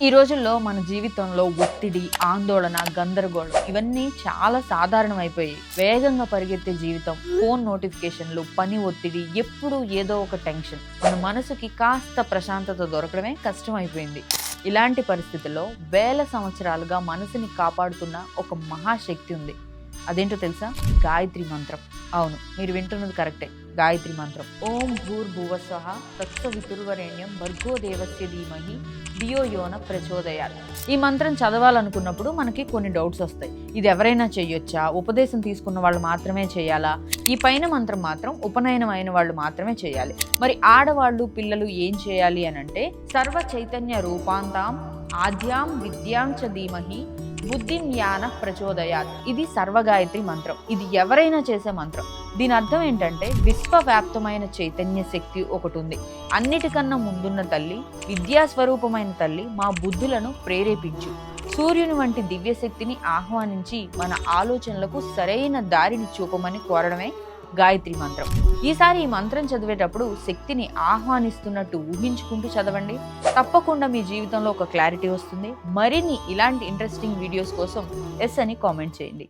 ఈ రోజుల్లో మన జీవితంలో ఒత్తిడి, ఆందోళన, గందరగోళం ఇవన్నీ చాలా సాధారణమైపోయాయి. వేగంగా పరిగెత్తే జీవితం, ఫోన్ నోటిఫికేషన్లు, పని ఒత్తిడి, ఎప్పుడూ ఏదో ఒక టెన్షన్. మన మనసుకి కాస్త ప్రశాంతత దొరకడమే కష్టమైపోయింది. ఇలాంటి పరిస్థితుల్లో వేల సంవత్సరాలుగా మనసుని కాపాడుతున్న ఒక మహాశక్తి ఉంది. అదేంటో తెలుసా? గాయత్రి మంత్రం. అవును, మీరు వింటున్నది కరెక్టే. గాయత్రి మంత్రం. ఓం భూర్భువస్వః తత్సవితుర్వరేణ్యం భర్గో దేవస్య ధీమహి ధియో యోన ప్రచోదయాత్. ఈ మంత్రం చదవాలనుకున్నప్పుడు మనకి కొన్ని డౌట్స్ వస్తాయి. ఇది ఎవరైనా చేయొచ్చా? ఉపదేశం తీసుకున్న వాళ్ళు మాత్రమే చేయాలా? ఈ పైన మంత్రం మాత్రం ఉపనయనం అయిన వాళ్ళు మాత్రమే చేయాలి. మరి ఆడవాళ్ళు, పిల్లలు ఏం చేయాలి అని అంటే, సర్వ చైతన్య రూపాంతాం ఆద్యాం విద్యాం చ ధీమహి బుద్ధిం జ్ఞాన ప్రచోదయాత్. ఇది సర్వగాయత్రి మంత్రం. ఇది ఎవరైనా చేసే మంత్రం. దీని అర్థం ఏంటంటే, విశ్వవ్యాప్తమైన చైతన్య శక్తి ఒకటి ఉంది. అన్నిటికన్నా ముందున్న తల్లి, విద్యాస్వరూపమైన తల్లి, మా బుద్ధులను ప్రేరేపించు. సూర్యుని వంటి దివ్యశక్తిని ఆహ్వానించి మన ఆలోచనలకు సరైన దారిని చూపమని కోరడమే గాయత్రి మంత్రం. ఈసారి ఈ మంత్రం చదివేటప్పుడు శక్తిని ఆహ్వానిస్తున్నట్టు ఊహించుకుంటూ చదవండి. తప్పకుండా మీ జీవితంలో ఒక క్లారిటీ వస్తుంది. మరిన్ని ఇలాంటి ఇంట్రెస్టింగ్ వీడియోస్ కోసం ఎస్ అని కామెంట్ చేయండి.